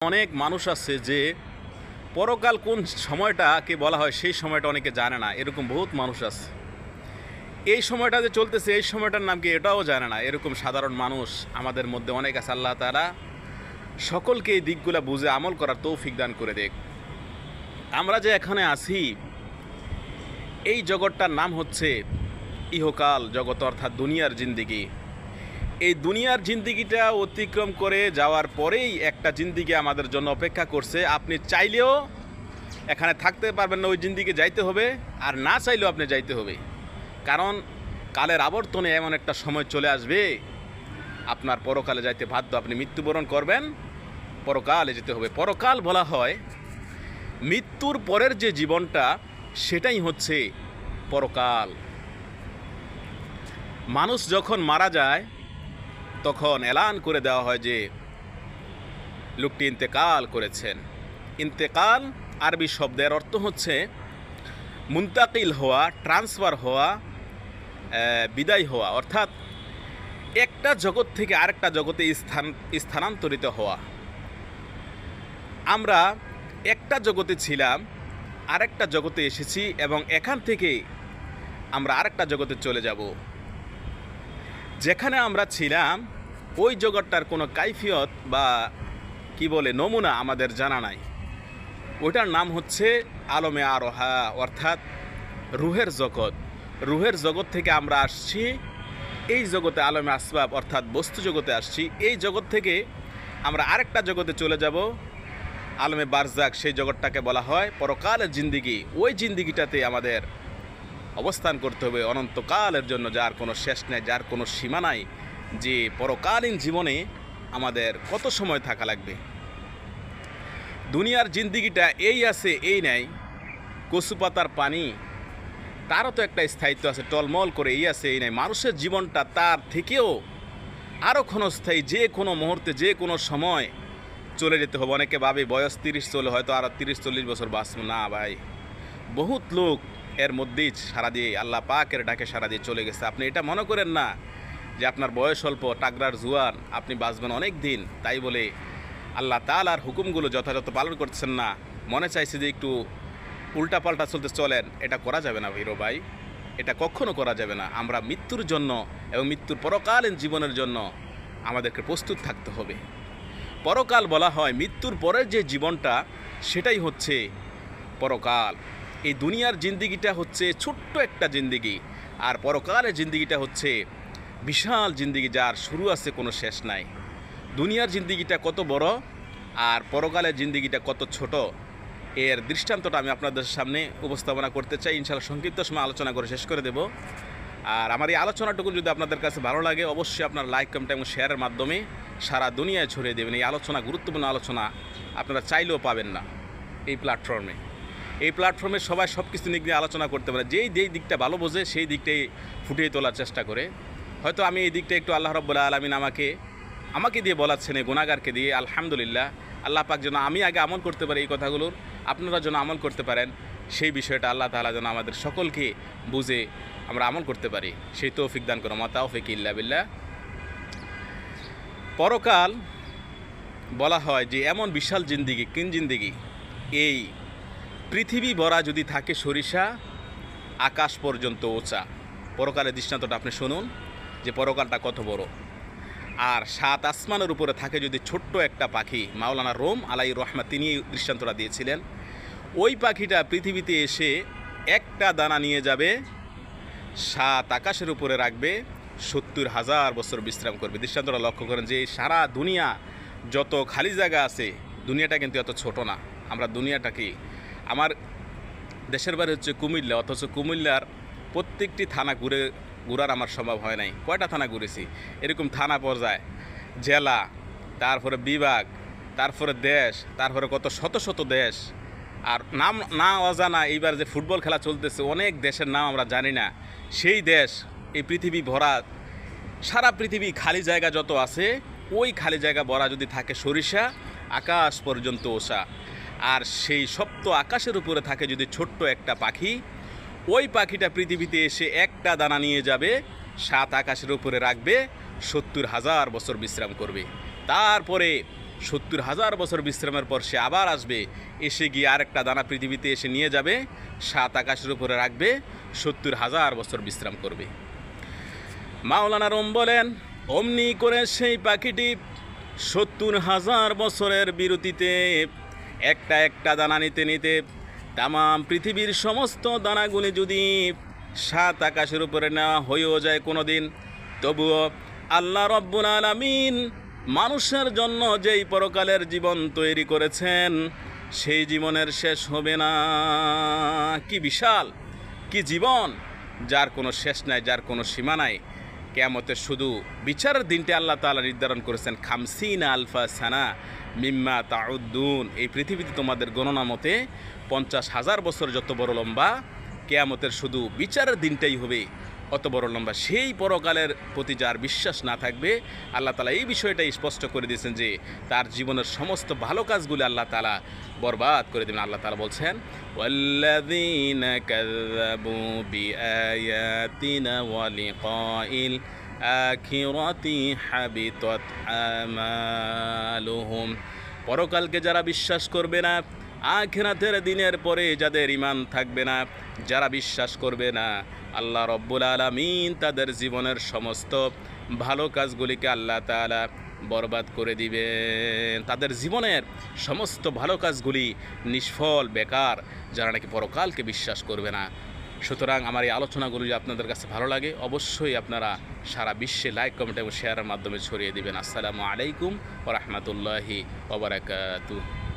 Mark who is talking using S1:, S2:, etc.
S1: অনেক মানুষ আছে যে পরকাল কোন সময়টাকে বলা হয় সেই সময়টা অনেকে জানে না। এরকম বহুত মানুষ আছে। এই সময়টা যে চলতেছে এই সময়টার নাম কি এটাও জানে না। এরকম সাধারণ মানুষ আমাদের মধ্যে অনেক আছে। আল্লাহ তাআলা সকলকে এই দিকগুলো বুঝে আমল করার তৌফিক দান করে দেখ। আমরা যে এখানে আছি এই জগৎটার নাম হচ্ছে ইহকাল জগৎ, অর্থাৎ দুনিয়ার জিন্দিগি। এই দুনিয়ার জিন্দিগিটা অতিক্রম করে যাওয়ার পরেই একটা জিন্দিগি আমাদের জন্য অপেক্ষা করছে। আপনি চাইলেও এখানে থাকতে পারবেন না, ওই জিন্দিগি যাইতে হবে, আর না চাইলেও আপনি যাইতে হবে। কারণ কালের আবর্তনে এমন একটা সময় চলে আসবে আপনার পরকালে যাইতে বাধ্য। আপনি মৃত্যুবরণ করবেন, পরকালে যেতে হবে। পরকাল বলা হয় মৃত্যুর পরের যে জীবনটা, সেটাই হচ্ছে পরকাল। মানুষ যখন মারা যায় তখন এলান করে দেওয়া হয় যে লোকটি ইন্তেকাল করেছেন। ইন্তেকাল আরবি শব্দের অর্থ হচ্ছে মুন্তাকিল হওয়া, ট্রান্সফার হওয়া, বিদায় হওয়া, অর্থাৎ একটা জগৎ থেকে আরেকটা জগতে স্থানান্তরিত হওয়া। আমরা একটা জগতে ছিলাম, আরেকটা জগতে এসেছি এবং এখান থেকে আমরা আরেকটা জগতে চলে যাব। যেখানে আমরা ছিলাম ওই জগৎটার কোনো কাইফিয়ত বা কি বলে নমুনা আমাদের জানা নাই। ওইটার নাম হচ্ছে আলমে আরোহা, অর্থাৎ রুহের জগৎ। রুহের জগৎ থেকে আমরা আসছি এই জগতে, আলমে আসবাব অর্থাৎ বস্তু জগতে আসছি। এই জগৎ থেকে আমরা আরেকটা জগতে চলে যাব, আলমে বারজাক। সেই জগৎটাকে বলা হয় পরকালের জিন্দিগি। ওই জিন্দিগিটাতে আমাদের অবস্থান করতে হবে অনন্তকালের জন্য, যার কোনো শেষ নেই, যার কোনো সীমা নাই। যে পরকালীন জীবনে আমাদের কত সময় থাকা লাগবে। দুনিয়ার জিন্দিগিটা এই আছে এই নাই, কচু পাতার পানি, তারও তো একটা স্থায়িত্ব আছে, টলমল করে এই আছে এই নাই। মানুষের জীবনটা তার থেকেও আরও ক্ষণস্থায়ী, যে কোনো মুহূর্তে যে কোনো সময় চলে যেতে হবে। অনেকে ভাবে বয়স 30 চলে, হয়তো আরও 30-40 বছর বাঁচব না। ভাই, বহুত লোক এর মধ্যেই সারা দিয়ে, আল্লাহ পাকের ডাকে সারা দিয়ে চলে গেছে। আপনি এটা মনে করেন না যে আপনার বয়স অল্প, টাকরার জুয়ান, আপনি বাঁচবেন অনেক দিন, তাই বলে আল্লাহ তাআলার হুকুমগুলো যথাযথ পালন করছেন না, মনে চাইছে যে একটু উল্টাপাল্টা চলেন। এটা করা যাবে না হিরো ভাই, এটা কখনো করা যাবে না। আমরা মৃত্যুর জন্য এবং মৃত্যুর পরকালীন জীবনের জন্য আমাদেরকে প্রস্তুত থাকতে হবে। পরকাল বলা হয় মৃত্যুর পরের যে জীবনটা, সেটাই হচ্ছে পরকাল। এই দুনিয়ার জিন্দিগিটা হচ্ছে ছোট্ট একটা জিন্দিগি, আর পরকালের জিন্দিগিটা হচ্ছে বিশাল জিন্দিগি, যার শুরু আছে কোনো শেষ নাই। দুনিয়ার জিন্দিগিটা কত বড় আর পরকালের জিন্দিগিটা কত ছোট, এর দৃষ্টান্তটা আমি আপনাদের সামনে উপস্থাপনা করতে চাই। ইনশাআল্লাহ সংক্ষিপ্ত সময় আলোচনা করে শেষ করে দেব। আর আমার এই আলোচনাটুকু যদি আপনাদের কাছে ভালো লাগে, অবশ্যই আপনার লাইক, কমেন্ট এবং শেয়ারের মাধ্যমে সারা দুনিয়ায় ছড়িয়ে দেবেন। এই আলোচনা গুরুত্বপূর্ণ আলোচনা, আপনারা চাইলেও পাবেন না এই প্ল্যাটফর্মে। এই প্ল্যাটফর্মে সবাই সব কিছু নিয়ে আলোচনা করতে পারে, যেই দিকটা ভালো বোঝে সেই দিকটাই ফুটিয়ে তোলার চেষ্টা করে। হয়তো আমি এই দিকটা একটু আল্লাহ রাব্বুল আলামিন আমাকে দিয়ে বলাচ্ছেন, এই গুনাহগারকে দিয়ে। আলহামদুলিল্লাহ, আল্লাহ পাক যেন আমি আগে আমল করতে পারি এই কথাগুলোর, আপনারা যেন আমল করতে পারেন, সেই বিষয়টা আল্লাহ তাআলা যেন আমাদের সকলকে বুঝে আমরা আমল করতে পারি, সেই তৌফিক দান করো। মা তাওফিক ইল্লা বিল্লাহ। পরকাল বলা হয় যে এমন বিশাল জিন্দিগি, কিন জিন্দিগি, এই পৃথিবী ভরা যদি থাকে সরিষা, আকাশ পর্যন্ত উঁচা। পরকালের দৃষ্টান্তটা আপনি শুনুন যে পরকালটা কত বড়। আর 7 আসমানের উপরে থাকে যদি ছোট্ট একটা পাখি, মাওলানা রুম আলাইহির রহমত তিনি এই দৃষ্টান্তটা দিয়েছিলেন। ওই পাখিটা পৃথিবীতে এসে একটা দানা নিয়ে যাবে, 7 আকাশের উপরে রাখবে, 70,000 বছর বিশ্রাম করবে। দৃষ্টান্তটা লক্ষ্য করেন যে সারা দুনিয়া যত খালি জায়গা আছে, দুনিয়াটা কিন্তু এত ছোট না। আমরা দুনিয়াটাকে, আমার দেশের বাড়ি হচ্ছে কুমিল্লা, অথচ কুমিল্লার প্রত্যেকটি থানা ঘুরার আমার সম্ভব হয় নাই। কয়টা থানা ঘুরেছি, এরকম থানা পর্যায়ে, জেলা, তারপরে বিভাগ, তারপরে দেশ, তারপরে কত শত শত দেশ। আর নাম না অজানা, এইবার যে ফুটবল খেলা চলতেছে, অনেক দেশের নাম আমরা জানি না। সেই দেশ, এই পৃথিবী ভরা, সারা পৃথিবী খালি জায়গা যত আছে, ওই খালি জায়গা ভরা যদি থাকে সরিষা, আকাশ পর্যন্ত ওষা। আর সেই সপ্ত আকাশের উপরে থাকে যদি ছোট্ট একটা পাখি, ওই পাখিটা পৃথিবীতে এসে একটা দানা নিয়ে যাবে, 7 আকাশের উপরে রাখবে, 70,000 বছর বিশ্রাম করবে। তারপরে 70,000 বছর বিশ্রামের পর সে আবার আসবে, এসে গিয়ে আরেকটা দানা পৃথিবীতে এসে নিয়ে যাবে, 7 আকাশের উপরে রাখবে, 70,000 বছর বিশ্রাম করবে। মাওলানা রুম বলেন, অমনি করে সেই পাখিটি 70,000 বছরের বিরতিতে একটা একটা দানা নিতে নিতে তামাম পৃথিবীর সমস্ত দানাগুলি যদি 7 আকাশের উপরে নেওয়া হয়েও যায় কোনো দিন, তবুও আল্লাহ রব্বুল আলামিন মানুষের জন্য যেই পরকালের জীবন তৈরি করেছেন সেই জীবনের শেষ হবে না। কি বিশাল, কি জীবন, যার কোনো শেষ নাই, যার কোনো সীমা নাই। কিয়ামতের শুধু বিচারের দিনটি আল্লাহ তাআলা নির্ধারণ করেছেন 50 আলফা সানা মিম্মা তাউদ্দুন। এই পৃথিবীতে তোমাদের গণনা মতে 50,000 বছর যত বড় লম্বা, কিয়ামতের শুধু বিচারের দিনটাই হবে অত বড় লম্বা। সেই পরকালের প্রতি যার বিশ্বাস না থাকবে, আল্লাহ তাআলা এই বিষয়টাই স্পষ্ট করে দিয়েছেন যে তার জীবনের সমস্ত ভালো কাজগুলি আল্লাহ তাআলা বরবাদ করে দেবেন। আল্লাহ তাআলা বলছেন, ওয়াল্লাযীনা কাযযাবু বিআয়াতিনা ওয়া লিকাইল আখিরাতি হাবিতাত আমালুহুম। পরকালকে যারা বিশ্বাস করবে না, আখিরাতের দিনের পরে যাদের ঈমান থাকবে না, যারা বিশ্বাস করবে না, আল্লাহ রব্বুল আলামিন তাদের জীবনের সমস্ত ভালো কাজগুলিকে আল্লাহ তাআলা বরবাদ করে দিবেন। তাদের জীবনের সমস্ত ভালো কাজগুলি নিষ্ফল, বেকার, যারা নাকি পরকালকে বিশ্বাস করবে না। সুতরাং আমার এই আলোচনাগুলি যদি আপনাদের কাছে ভালো লাগে, অবশ্যই আপনারা সারা বিশ্বে লাইক, কমেন্ট এবং শেয়ারের মাধ্যমে ছড়িয়ে দিবেন। আসসালামু আলাইকুম ওয়া রাহমাতুল্লাহি ওয়া বারাকাতুহু।